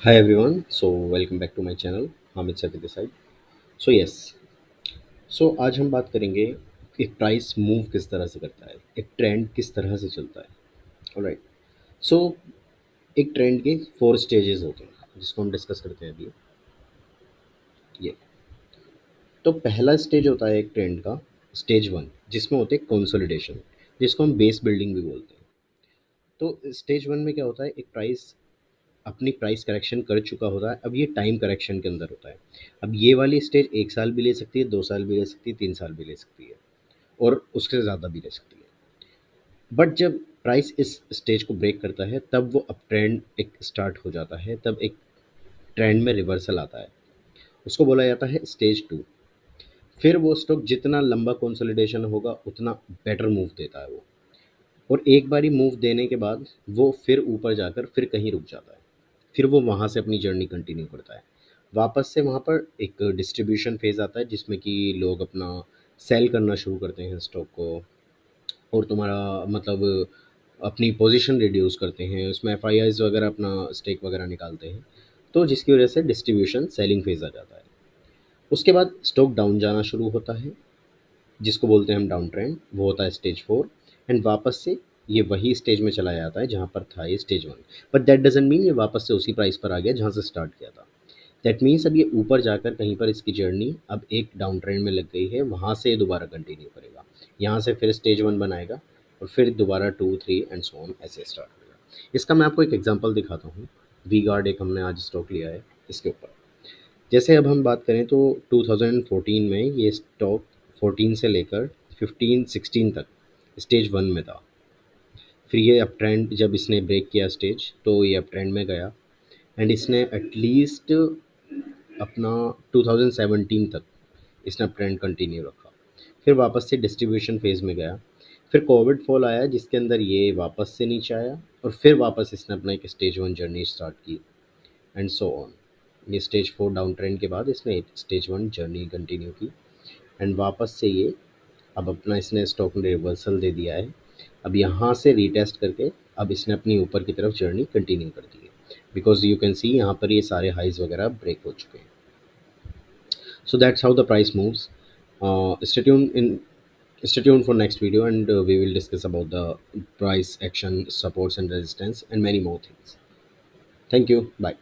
Hi everyone, so welcome back to my channel Hamid Safi this side. So yes, so आज हम बात करेंगे एक प्राइस मूव किस तरह से करता है, एक ट्रेंड किस तरह से चलता है। ऑलराइट, सो एक ट्रेंड के 4 स्टेजेस होते हैं जिसको हम डिस्कस करते हैं अभी। ये तो पहला स्टेज होता है एक ट्रेंड का, स्टेज 1, जिसमें होते हैं कंसोलिडेशन, जिसको हम बेस बिल्डिंग भी बोलते हैं। तो स्टेज 1 में क्या होता है, एक प्राइस अपनी प्राइस करेक्शन कर चुका होता है, अब ये टाइम करेक्शन के अंदर होता है। अब ये वाली स्टेज 1 साल भी ले सकती है, 2 साल भी ले सकती है, 3 साल भी ले सकती है, और उससे ज़्यादा भी ले सकती है। बट जब प्राइस इस स्टेज को ब्रेक करता है तब वो अप ट्रेंड एक स्टार्ट हो जाता है, तब एक ट्रेंड में रिवर्सल आता है। उसको बोला जाता है स्टेज 2। फिर वो स्टॉक जितना लंबा कंसोलिडेशन होगा उतना बेटर मूव देता है वो, और एक बारी मूव देने के बाद वो फिर ऊपर जाकर फिर कहीं रुक जाता है। फिर वो वहाँ से अपनी जर्नी कंटिन्यू करता है। वापस से वहाँ पर एक डिस्ट्रीब्यूशन फेज़ आता है जिसमें कि लोग अपना सेल करना शुरू करते हैं स्टॉक को, और तुम्हारा मतलब अपनी पोजीशन रिड्यूस करते हैं, उसमें एफआईआईज वगैरह अपना स्टेक वगैरह निकालते हैं। तो जिसकी वजह से डिस्ट्रीब्यूशन सेलिंग फेज़ आ जाता है। उसके बाद स्टॉक डाउन जाना शुरू होता है, जिसको बोलते हैं हम डाउन ट्रेंड, वो होता है स्टेज 4। एंड वापस से ये वही स्टेज में चला जाता है जहाँ पर था ये stage 1। But that doesn't mean ये वापस से उसी प्राइस पर आ गया जहाँ से स्टार्ट किया था। दैट मीन्स अब ये ऊपर जाकर कहीं पर इसकी जर्नी अब एक डाउन ट्रेंड में लग गई है, वहाँ से ये दोबारा कंटिन्यू करेगा। यहाँ से फिर स्टेज 1 बनाएगा, और फिर दोबारा 2 3 एंड सो ऑन ऐसे स्टार्ट होगा। इसका मैं आपको एक एग्जांपल दिखाता हूँ। वी गार्ड एक हमने आज स्टॉक लिया है इसके ऊपर। जैसे अब हम बात करें तो 2014 में ये स्टॉक 14 से लेकर 15 16 तक स्टेज 1 में था। फिर ये अप ट्रेंड जब इसने ब्रेक किया स्टेज, तो ये अप ट्रेंड में गया। एंड इसने एटलीस्ट अपना 2017 तक इसने अप ट्रेंड कंटिन्यू रखा। फिर वापस से डिस्ट्रीब्यूशन फेज़ में गया। फिर कोविड फॉल आया जिसके अंदर ये वापस से नीचे आया, और फिर वापस इसने अपना एक स्टेज 1 जर्नी स्टार्ट की, एंड सो ऑन। ये स्टेज 4 डाउन ट्रेंड के बाद इसने एक स्टेज 1 जर्नी कंटिन्यू की, एंड वापस से ये अब अपना इसने स्टॉक ने रिवर्सल दे दिया है। अब यहाँ से रीटेस्ट करके अब इसने अपनी ऊपर की तरफ जर्नी कंटिन्यू कर दी है, बिकॉज यू कैन सी यहाँ पर ये सारे हाइज वगैरह ब्रेक हो चुके हैं। So that's how the price moves. Stay tuned in. Stay tuned for next video, and we will discuss about the price action, supports and resistance, and many more things. Thank you. Bye.